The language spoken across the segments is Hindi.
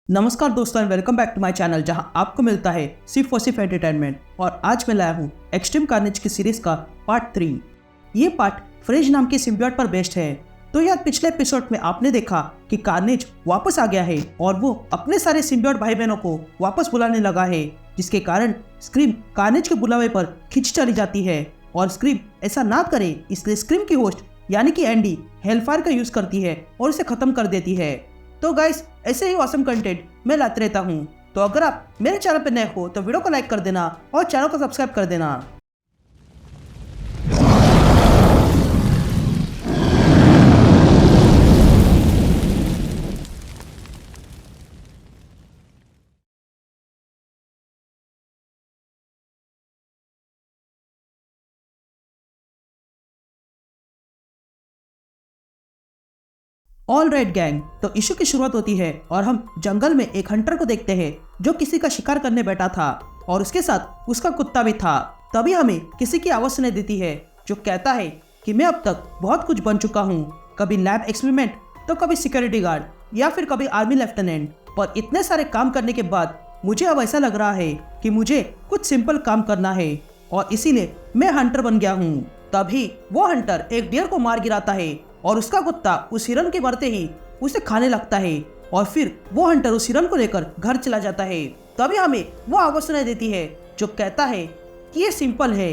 नमस्कार दोस्तों and welcome back to my channel जहां आपको मिलता है सिर्फ और सिर्फ एंटरटेनमेंट। और आज मैं लाया हूं एक्सट्रीम कार्नेज की सीरीज का पार्ट 3। ये पार्ट फ्रेज नाम के सिम्बियोट पर बेस्ड है। तो यार पिछले एपिसोड में आपने देखा कि कार्नेज वापस आ गया है और वो अपने सारे सिम्बियोट भाई बहनों को वापस बुलाने लगा है, जिसके कारण स्क्रीम कार्नेज के बुलावे पर खिंच चली जाती है और स्क्रीम ऐसा ना करे, इसलिए स्क्रीम की होस्ट यानी कि एंडी हेलफायर का यूज करती है और उसे खत्म कर देती है। तो गाइस ऐसे ही ऑसम कंटेंट मैं लाते रहता हूँ। तो अगर आप मेरे चैनल पर नए हो तो वीडियो को लाइक कर देना और चैनल को सब्सक्राइब कर देना। ऑल राइट गैंग, तो इशू की शुरुआत होती है और हम जंगल में एक हंटर को देखते हैं जो किसी का शिकार करने बैठा था और उसके साथ उसका कुत्ता भी था। तभी हमें किसी की आवाज सुनाई देती है जो कहता है कि मैं अब तक बहुत कुछ बन चुका हूँ, कभी लैब एक्सपेरिमेंट तो कभी सिक्योरिटी गार्ड या फिर कभी आर्मी लेफ्टिनेंट, पर इतने सारे काम करने के बाद मुझे अब ऐसा लग रहा है कि मुझे कुछ सिंपल काम करना है और इसीलिए मैं हंटर बन गया हूँ। तभी वो हंटर एक डियर को मार गिराता है और उसका कुत्ता उस हिरन के मरते ही उसे खाने लगता है और फिर वो हंटर उस हिरन को लेकर घर चला जाता है। तभी हमें वो आवाज सुनाई देती है जो कहता है कि ये सिंपल है,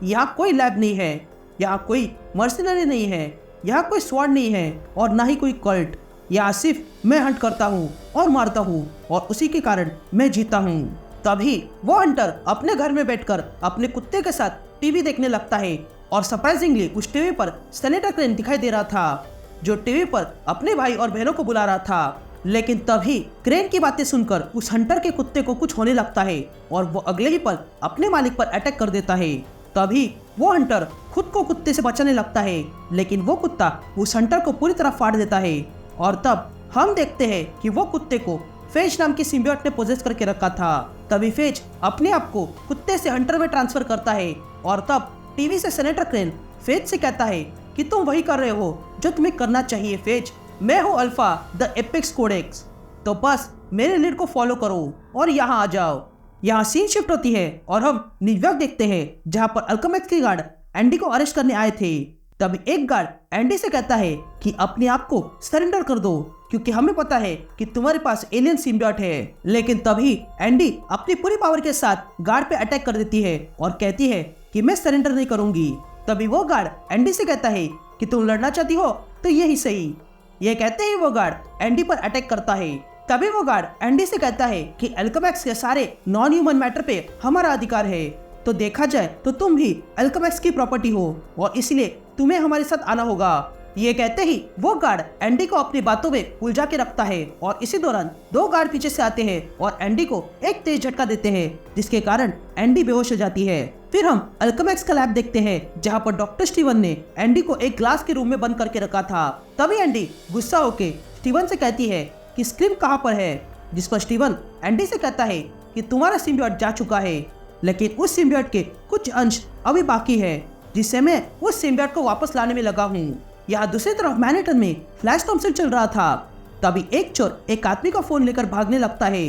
यहाँ कोई लैब नहीं है, यहाँ कोई मर्सिनरी नहीं है, यहाँ कोई स्वॉर्ड नहीं है और ना ही कोई कल्ट, यहाँ सिर्फ मैं हंट करता हूँ और मारता हूँ और उसी के कारण मैं जीता हूँ। तभी वो हंटर अपने घर में बैठकर अपने कुत्ते के साथ टीवी देखने लगता है और सरप्राइजिंगली उस टीवी पर सेनेटर क्रेन दिखाई दे रहा था जो टीवी पर अपने भाई और बहनों को बुला रहा था। लेकिन तभी क्रेन की बातें सुनकर उस हंटर के कुत्ते को कुछ होने लगता है और वो अगले ही पल अपने मालिक पर अटैक कर देता है। तभी वो हंटर खुद को कुत्ते से बचाने लगता है, लेकिन वो कुत्ता उस हंटर को पूरी तरह फाड़ देता है और तब हम देखते हैं कि वो कुत्ते को फेज नाम की सिम्बियोट ने पोजेस करके रखा था। तभी फेज अपने आप को कुत्ते से हंटर में ट्रांसफर करता है और तब टीवी से सेनेटर क्रेन फेज से कहता है कि तुम वही कर रहे हो जो तुम्हें करना चाहिए फेज, मैं हूँ अल्फा द एपेक्स कोडेक्स, तो बस मेरे लीड को फॉलो करो और यहाँ आ जाओ। यहाँ सीन शिफ्ट होती है और हम न्यूयॉर्क देखते हैं जहाँ पर अल्केमिस्ट के गार्ड एंडी को अरेस्ट करने आए थे। तभी एक गार्ड एंडी से कहता है कि अपने आप को सरेंडर कर दो क्योंकि हमें पता है कि तुम्हारे पास एलियन सिम्बियोट है। लेकिन तभी एंडी अपनी पूरी पावर के साथ गार्ड पे अटैक कर देती है और कहती है कि मैं सरेंडर नहीं करूंगी। तभी वो गार्ड एंडी से कहता है कि तुम लड़ना चाहती हो तो यही सही। ये कहते ही वो गार्ड एंडी पर अटैक करता है। तभी वो गार्ड एंडी से कहता है कि अल्केमिस्ट के सारे नॉन ह्यूमन मैटर पे हमारा अधिकार है, तो देखा जाए तो तुम भी अल्केमिस्ट की प्रॉपर्टी हो और इसलिए तुम्हें हमारे साथ आना होगा। ये कहते ही वो गार्ड एंडी को अपनी बातों में उलझा के रखता है और इसी दौरान दो गार्ड पीछे से आते हैं और एंडी को एक तेज झटका देते हैं जिसके कारण एंडी बेहोश हो जाती है। फिर हम अल्केमिस्ट का लैब देखते हैं जहाँ पर डॉक्टर स्टीवन ने एंडी को एक ग्लास के रूम में बंद करके रखा था। तभी एंडी गुस्सा होके स्टीवन से कहती है कि स्क्रीम कहाँ पर है, जिस पर स्टीवन एंडी से कहता है कि तुम्हारा सिम्बियोट जा चुका है, लेकिन उस सिम्बियोट के कुछ अंश अभी बाकी है जिससे मैं उस सिम्बियोट को वापस लाने में लगा हूँ। यहाँ दूसरी तरफ मैनहट्टन में फ्लैश थॉम्पसन चल रहा था। तभी एक चोर एक आदमी का फोन लेकर भागने लगता है,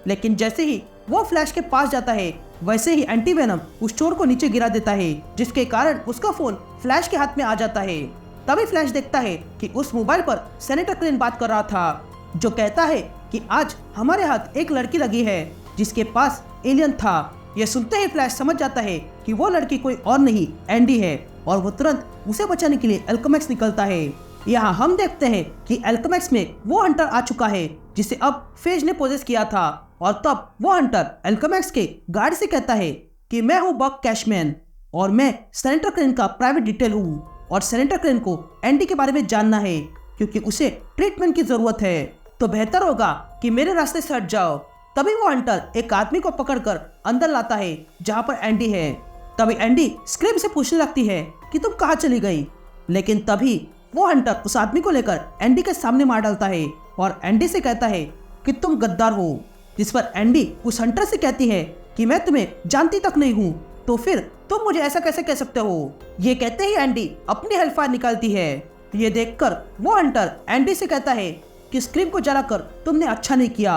लेकिन जैसे ही वो फ्लैश के पास जाता है वैसे ही एंटी वेनम उस चोर को नीचे गिरा देता है जिसके कारण उसका फोन फ्लैश के हाथ में आ जाता है। तभी फ्लैश देखता है कि उस मोबाइल पर सेनेटर क्रेन बात कर रहा था जो कहता है कि आज हमारे हाथ एक लड़की लगी है जिसके पास एलियन था। यह सुनते ही फ्लैश समझ जाता है कि वो लड़की कोई और नहीं एंडी है और वो तुरंत उसे बचाने के लिए अल्केमिस्ट निकलता है। यहाँ हम देखते हैं कि अल्केमिस्ट में वो हंटर आ चुका है जिसे अब फेज ने पोजेस किया था और तब वो हंटर अल्केमिस्ट के गार्ड से कहता है कि मैं हूँ बक कैशमैन और मैं सेनेटर क्रेन का प्राइवेट डिटेल हूँ और सेनेटर क्रेन को एंडी के बारे में जानना है क्योंकि उसे ट्रीटमेंट की जरूरत है, तो बेहतर होगा कि मेरे रास्ते से हट जाओ। तभी वो हंटर एक आदमी को पकड़कर अंदर लाता है जहाँ पर एंडी है। तभी एंडी स्क्रीम से पूछने लगती है कि तुम कहाँ चली गई, लेकिन तभी वो हंटर उस आदमी को लेकर एंडी के सामने मार डालता है और एंडी से कहता है कि तुम गद्दार हो, जिस पर एंडी उस हंटर से कहती है कि मैं तुम्हें जानती तक नहीं हूँ, तो फिर तुम मुझे ऐसा कैसे कह सकते हो। ये कहते ही एंडी अपनी हेल्फायर निकालती है। ये देखकर वो हंटर एंडी से कहता है कि स्क्रीम को जलाकर तुमने अच्छा नहीं किया।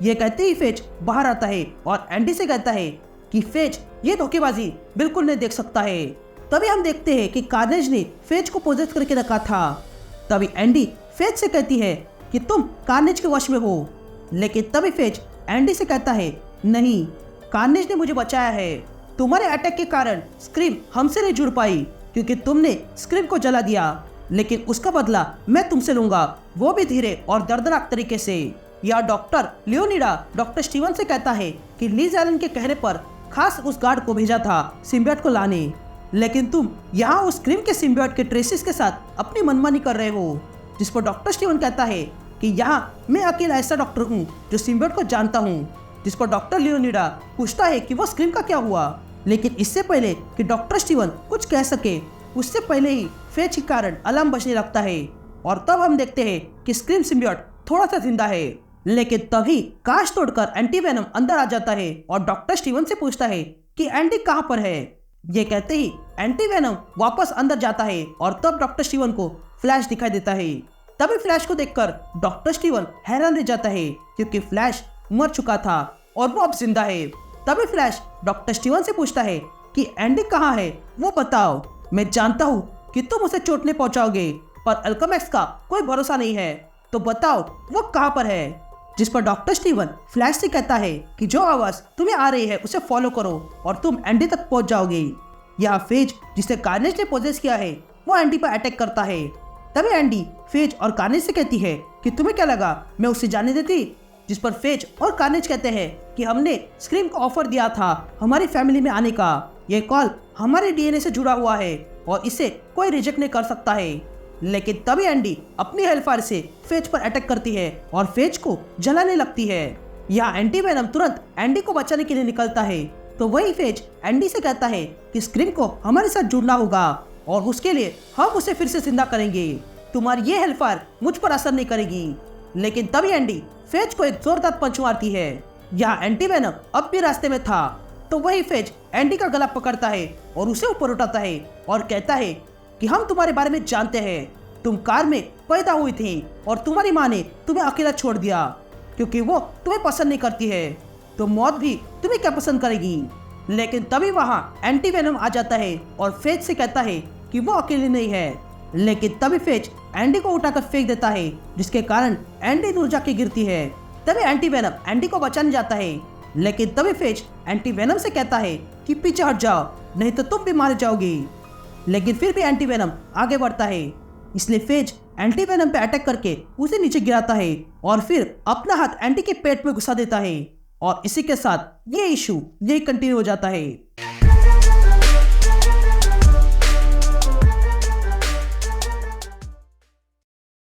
ये कहते ही फेज बाहर आता है और एंडी से कहता है कि फेज ये धोखेबाजी बिल्कुल नहीं देख सकता है। तभी हम देखते हैं कि कार्नेज ने फेज को पोजेस करके रखा था। तभी एंडी फेज से कहती है कि तुम कार्नेज के वश में हो, लेकिन तभी फेज एंडी से कहता है नहीं, कार्नेज ने मुझे बचाया है। तुम्हारे अटैक के कारण स्क्रीम हमसे नहीं जुड़ पाई क्योंकि तुमने स्क्रीम को जला दिया, लेकिन उसका बदला मैं तुमसे लूंगा, वो भी धीरे और दर्दनाक तरीके से। या डॉक्टर लियोनिडा डॉक्टर स्टीवन से कहता है कि लीज एलन के कहने पर खास उस गार्ड को भेजा था सिम्बियोट को लाने, लेकिन तुम यहाँ उस स्क्रीम के सिम्बियोट के ट्रेसिस के साथ अपनी मनमानी कर रहे हो। जिस पर डॉक्टर स्टीवन कहता है कि यहाँ मैं अकेला ऐसा डॉक्टर हूँ जो सिम्बियोट को जानता हूँ। जिस पर डॉक्टर लियोनिडा पूछता है कि वो स्क्रीम का क्या हुआ, लेकिन इससे पहले कि डॉक्टर स्टीवन कुछ कह सके उससे पहले ही फेज के कारण अलार्म बजने लगता है और तब हम देखते हैं कि स्क्रीम सिम्बियोट थोड़ा सा जिंदा है। लेकिन तभी कांच तोड़कर एंटी वेनम अंदर आ जाता है और डॉक्टर स्टीवन से पूछता है कि एंडी कहाँ पर है। ये कहते ही एंटी वेनम वापस अंदर जाता है और तब डॉक्टर स्टीवन को फ्लैश दिखाई देता है। तभी फ्लैश को देखकर डॉक्टर स्टीवन हैरान रह जाता है क्योंकि फ्लैश मर चुका था और वो अब जिंदा है। तभी फ्लैश डॉक्टर स्टीवन से पूछता है कि एंडी कहाँ है, वो बताओ। मैं जानता हूँ कि तुम उसे चोट नहीं पहुंचाओगे, पर अल्केमिस्ट का कोई भरोसा नहीं है, तो बताओ वो कहाँ पर है। जिस पर डॉक्टर स्टीवन फ्लैश से कहता है कि जो आवाज तुम्हें आ रही है उसे फॉलो करो और तुम एंडी तक पहुंच जाओगे। यह फेज जिसे कार्नेज ने पोजेस किया है वो एंडी पर अटैक करता है। तभी एंडी फेज और कार्नेज से कहती है कि तुम्हें क्या लगा मैं उसे जाने देती। जिस पर फेज और कार्नेज कहते हैं कि हमने स्क्रीम को ऑफर दिया था हमारी फैमिली में आने का, ये कॉल हमारे डीएनए से जुड़ा हुआ है और इसे कोई रिजेक्ट नहीं कर सकता है। लेकिन तभी एंडी अपनी हेलफायर से फेज पर अटैक करती है और फेज को जलाने लगती है। यहाँ एंटी वेनम तुरंत एंडी को बचाने के लिए निकलता है, तो वही फेज एंडी से कहता है कि स्क्रीम को हमारे साथ जुड़ना होगा और उसके लिए हम उसे फिर से जिंदा करेंगे, तुम्हारी ये हेलफायर मुझ पर असर नहीं करेगी। लेकिन तभी एंडी फेज को एक जोरदार पंच मारती है। यहाँ एंटी वेनम अब भी रास्ते में था, तो वही फेज एंडी का गला पकड़ता है और उसे ऊपर उठाता है और कहता है कि हम तुम्हारे बारे में जानते हैं, तुम कार में पैदा हुई थी और तुम्हारी माँ ने तुम्हें अकेला छोड़ दिया क्योंकि वो तुम्हें पसंद नहीं करती है, तो मौत भी तुम्हें क्या पसंद करेगी। लेकिन तभी वहाँ एंटी वेनम आ जाता है और फेज से कहता है कि वो अकेली नहीं है। लेकिन तभी फेज एंडी को उठाकर फेंक देता है, जिसके कारण एंडी दूर जाके गिरती है। तभी एंटी वेनम एंडी को बचाने जाता है, लेकिन तभी फेज एंटी वेनम से कहता है कि पीछे हट जाओ नहीं तो तुम भी मारे जाओगे। लेकिन फिर भी एंटी वेनम आगे बढ़ता है, इसलिए फेज एंटी वेनम पे अटैक करके उसे नीचे गिराता है और फिर अपना हाथ एंटी के पेट में घुसा देता है और इसी के साथ ये इशू यही कंटिन्यू हो जाता है।